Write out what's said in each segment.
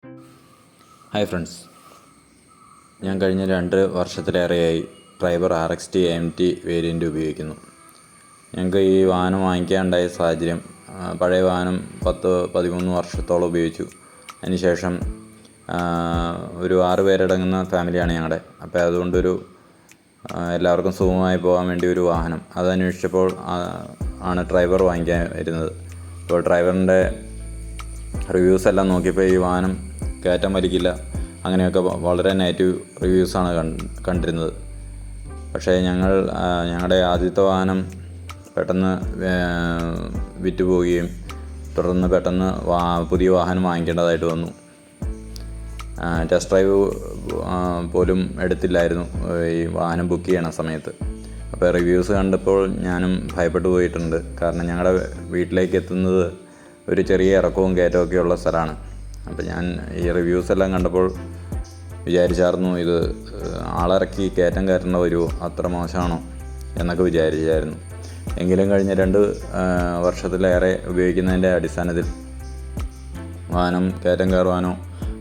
Hi friends, ഞാൻ കഴിഞ്ഞ 2 വർഷത്തിലേറെയായി ട്രൈബർ RXT AMT വേരിയൻ്റ് ഉപയോഗിക്കുന്നു. ഞങ്ങൾക്ക് ഈ വാഹനം വാങ്ങിക്കാനുണ്ടായ സാഹചര്യം, പഴയ വാഹനം 10-13 വർഷത്തോളം ഉപയോഗിച്ചു. അതിനുശേഷം ഒരു 6 പേരടങ്ങുന്ന ഫാമിലിയാണ് ഞങ്ങളുടെ. അപ്പോൾ അതുകൊണ്ടൊരു എല്ലാവർക്കും സുഖമായി പോകാൻ വേണ്ടി ഒരു വാഹനം അതന്വേഷിച്ചപ്പോൾ ആണ് ട്രൈബർ വാങ്ങിക്കാൻ വരുന്നത്. ഇപ്പോൾ ട്രൈബറിൻ്റെ റിവ്യൂസ് എല്ലാം നോക്കിയപ്പോൾ ഈ വാഹനം കയറ്റം വലിക്കില്ല, അങ്ങനെയൊക്കെ വളരെ നെഗറ്റീവ് റിവ്യൂസാണ് കണ്ടിരുന്നത്. പക്ഷേ ഞങ്ങളുടെ ആദ്യത്തെ വാഹനം പെട്ടെന്ന് വിറ്റുപോവുകയും തുടർന്ന് പെട്ടെന്ന് പുതിയ വാഹനം വാങ്ങിക്കേണ്ടതായിട്ട് വന്നു. ടെസ്റ്റ് ഡ്രൈവ് പോലും എടുത്തില്ലായിരുന്നു ഈ വാഹനം ബുക്ക് ചെയ്യണ സമയത്ത്. അപ്പോൾ റിവ്യൂസ് കണ്ടപ്പോൾ ഞാനും ഭയപ്പെട്ടു പോയിട്ടുണ്ട്. കാരണം ഞങ്ങളുടെ വീട്ടിലേക്ക് എത്തുന്നത് ഒരു ചെറിയ ഇറക്കവും കയറ്റമൊക്കെ ഉള്ള സ്ഥലമാണ്. അപ്പോൾ ഞാൻ ഈ റിവ്യൂസ് എല്ലാം കണ്ടപ്പോൾ വിചാരിച്ചായിരുന്നു, ഇത് ആളിറക്കി കയറ്റം കയറേണ്ട വരുമോ, അത്ര മോശമാണോ എന്നൊക്കെ വിചാരിച്ചായിരുന്നു. എങ്കിലും കഴിഞ്ഞ 2 വർഷത്തിലേറെ ഉപയോഗിക്കുന്നതിൻ്റെ അടിസ്ഥാനത്തിൽ വാഹനം കയറ്റം കയറുവാനോ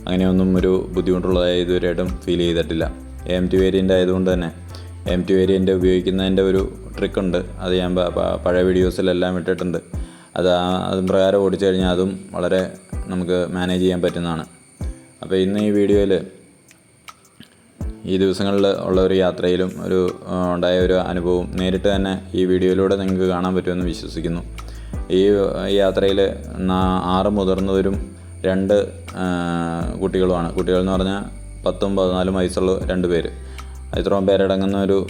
അങ്ങനെയൊന്നും ഒരു ബുദ്ധിമുട്ടുള്ളതായി ഇതുവരെയായിട്ടും ഫീൽ ചെയ്തിട്ടില്ല. AMT വേരിയൻ്റ് ആയതുകൊണ്ട് തന്നെ AMT വേരിയൻ്റ് ഉപയോഗിക്കുന്നതിൻ്റെ ഒരു ട്രിക്കുണ്ട്. അത് ഞാൻ പഴയ വീഡിയോസിലെല്ലാം ഇട്ടിട്ടുണ്ട്. അതും പ്രകാരം ഓടിച്ചു കഴിഞ്ഞാൽ അതും വളരെ നമുക്ക് മാനേജ് ചെയ്യാൻ പറ്റുന്നതാണ്. അപ്പോൾ ഇന്ന് ഈ വീഡിയോയിൽ ഈ ദിവസങ്ങളിൽ ഉള്ള ഒരു യാത്രയിലും ഉണ്ടായ ഒരു അനുഭവം നേരിട്ട് തന്നെ ഈ വീഡിയോയിലൂടെ നിങ്ങൾക്ക് കാണാൻ പറ്റുമെന്ന് വിശ്വസിക്കുന്നു. ഈ യാത്രയിൽ 6 മുതിർന്നവരും 2 കുട്ടികളുമാണ്. കുട്ടികളെന്ന് പറഞ്ഞാൽ 10-14 വയസ്സുള്ള 2 പേര്. ഇത്രയും പേരടങ്ങുന്ന ഒരു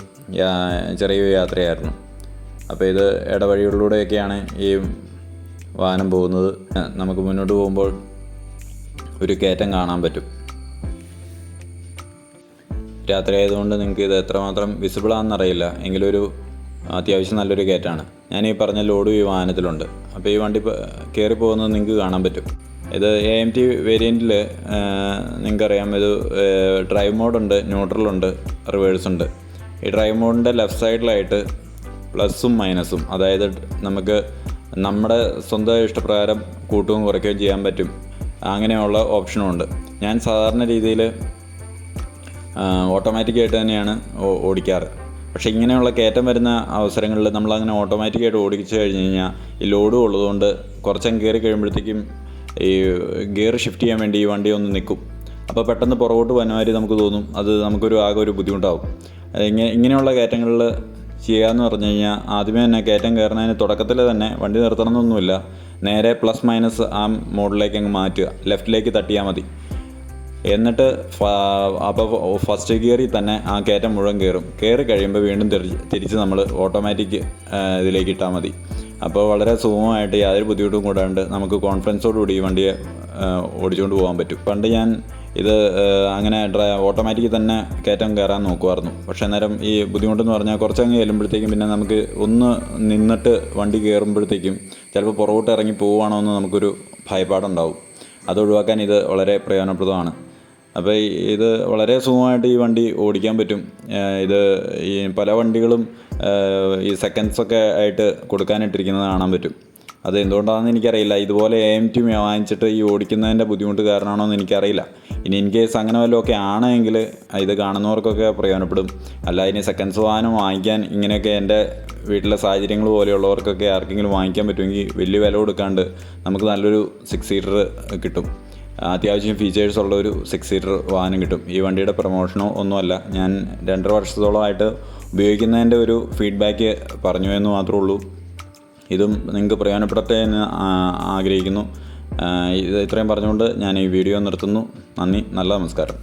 ചെറിയ യാത്രയായിരുന്നു. അപ്പോൾ ഇത് ഇടവഴികളിലൂടെയൊക്കെയാണ് ഈ വാഹനം പോകുന്നത്. നമുക്ക് മുന്നോട്ട് പോകുമ്പോൾ ഒരു കയറ്റം കാണാൻ പറ്റും. രാത്രി ആയതുകൊണ്ട് നിങ്ങൾക്ക് ഇത് എത്രമാത്രം വിസിബിളാണെന്നറിയില്ല, എങ്കിലും ഒരു അത്യാവശ്യം നല്ലൊരു കയറ്റമാണ്. ഞാൻ ഈ പറഞ്ഞ ലോഡും ഈ വാഹനത്തിലുണ്ട്. അപ്പോൾ ഈ വണ്ടി കയറി പോകുന്നത് നിങ്ങൾക്ക് കാണാൻ പറ്റും. ഇത് AMT വേരിയൻറ്റിൽ നിങ്ങൾക്കറിയാം, ഇത് ഡ്രൈവ് മോഡുണ്ട്, ന്യൂട്രലുണ്ട്, റിവേഴ്സുണ്ട്. ഈ ഡ്രൈവ് മോഡിൻ്റെ ലെഫ്റ്റ് സൈഡിലായിട്ട് പ്ലസും മൈനസും, അതായത് നമുക്ക് നമ്മുടെ സ്വന്തം ഇഷ്ടപ്രകാരം കൂട്ടുകയും കുറയ്ക്കുകയും ചെയ്യാൻ പറ്റും. അങ്ങനെയുള്ള ഓപ്ഷനും ഉണ്ട്. ഞാൻ സാധാരണ രീതിയിൽ ഓട്ടോമാറ്റിക്കായിട്ട് തന്നെയാണ് ഓടിക്കാറ്. പക്ഷേ ഇങ്ങനെയുള്ള കയറ്റം വരുന്ന അവസരങ്ങളിൽ നമ്മളങ്ങനെ ഓട്ടോമാറ്റിക്കായിട്ട് ഓടിച്ചു കഴിഞ്ഞ് കഴിഞ്ഞാൽ ഈ ലോഡും ഉള്ളതുകൊണ്ട് കുറച്ചങ്ങ് കയറി കഴിയുമ്പോഴത്തേക്കും ഈ ഗിയർ ഷിഫ്റ്റ് ചെയ്യാൻ വേണ്ടി ഈ വണ്ടി ഒന്ന് നിൽക്കും. അപ്പോൾ പെട്ടെന്ന് പുറകോട്ട് വന്നമാതിരി നമുക്ക് തോന്നും. അത് ആകെ ഒരു ബുദ്ധിമുട്ടാവും. ഇങ്ങനെയുള്ള കയറ്റങ്ങളിൽ ചെയ്യാമെന്ന് പറഞ്ഞു കഴിഞ്ഞാൽ ആദ്യമേ തന്നെ കയറ്റം കയറുന്നതിന് തുടക്കത്തിൽ തന്നെ വണ്ടി നിർത്തണമെന്നൊന്നുമില്ല. നേരെ പ്ലസ് മൈനസ് ആ മോഡിലേക്ക് അങ്ങ് മാറ്റുക, ലെഫ്റ്റിലേക്ക് തട്ടിയാൽ മതി. എന്നിട്ട് അപ്പോൾ ഫസ്റ്റ് ഗിയറിൽ തന്നെ ആ കയറ്റം മുഴുവൻ കയറി കഴിയുമ്പോൾ വീണ്ടും തിരിച്ച് നമ്മൾ ഓട്ടോമാറ്റിക് ഇതിലേക്ക് ഇട്ടാൽ മതി. അപ്പോൾ വളരെ സുഗമമായിട്ട് യാതൊരു ബുദ്ധിമുട്ടും കൂടാണ്ട് നമുക്ക് കോൺഫിഡൻസോടുകൂടി ഈ വണ്ടിയെ ഓടിച്ചുകൊണ്ട് പോകാൻ പറ്റും. പണ്ട് ഞാൻ ഇത് അങ്ങനെ ഓട്ടോമാറ്റിക് തന്നെ കയറ്റം കയറാൻ നോക്കുമായിരുന്നു. പക്ഷേ അന്നേരം ഈ ബുദ്ധിമുട്ടെന്ന് പറഞ്ഞാൽ കുറച്ചങ്ങ് ചെല്ലുമ്പോഴത്തേക്കും പിന്നെ നമുക്ക് ഒന്ന് നിന്നിട്ട് വണ്ടി കയറുമ്പോഴത്തേക്കും ചിലപ്പോൾ പുറകോട്ട് ഇറങ്ങി പോവുകയാണോ എന്ന് നമുക്കൊരു ഭയപ്പാടുണ്ടാവും. അത് ഒഴിവാക്കാൻ ഇത് വളരെ പ്രയോജനപ്രദമാണ്. അപ്പോൾ ഇത് വളരെ സുഖമായിട്ട് ഈ വണ്ടി ഓടിക്കാൻ പറ്റും. ഇത് ഈ പല വണ്ടികളും ഈ സെക്കൻഡ്സൊക്കെ ആയിട്ട് കൊടുക്കാനിട്ടിരിക്കുന്നത് കാണാൻ പറ്റും. അത് എന്തുകൊണ്ടാണെന്ന് എനിക്കറിയില്ല. ഇതുപോലെ AMT വാങ്ങിച്ചിട്ട് ഈ ഓടിക്കുന്നതിൻ്റെ ബുദ്ധിമുട്ട് കാരണമാണോ എന്ന് എനിക്കറിയില്ല. ഇനി ഇൻ കേസ് അങ്ങനെ വല്ലതൊക്കെ ആണെങ്കിൽ ഇത് കാണുന്നവർക്കൊക്കെ പ്രയോജനപ്പെടും. അല്ല, ഇനി സെക്കൻഡ്സ് വാഹനം വാങ്ങിക്കാൻ ഇങ്ങനെയൊക്കെ എൻ്റെ വീട്ടിലെ സാഹചര്യങ്ങൾ പോലെയുള്ളവർക്കൊക്കെ ആർക്കെങ്കിലും വാങ്ങിക്കാൻ പറ്റുമെങ്കിൽ വലിയ വില കൊടുക്കാണ്ട് നമുക്ക് നല്ലൊരു 6 സീറ്റർ കിട്ടും. അത്യാവശ്യം ഫീച്ചേഴ്സുള്ള ഒരു 6 സീറ്റർ വാഹനം കിട്ടും. ഈ വണ്ടിയുടെ പ്രൊമോഷനോ ഒന്നുമല്ല, ഞാൻ 2.5 വർഷത്തോളമായിട്ട് ഉപയോഗിക്കുന്നതിൻ്റെ ഒരു ഫീഡ്ബാക്ക് പറഞ്ഞു എന്ന് മാത്രമേ ഉള്ളൂ. ഇതും നിങ്ങൾക്ക് പ്രയോജനപ്പെടട്ടെ എന്ന് ആഗ്രഹിക്കുന്നു. ഇത്രയും പറഞ്ഞുകൊണ്ട് ഞാൻ ഈ വീഡിയോ നിർത്തുന്നു. നന്ദി, നല്ല നമസ്കാരം.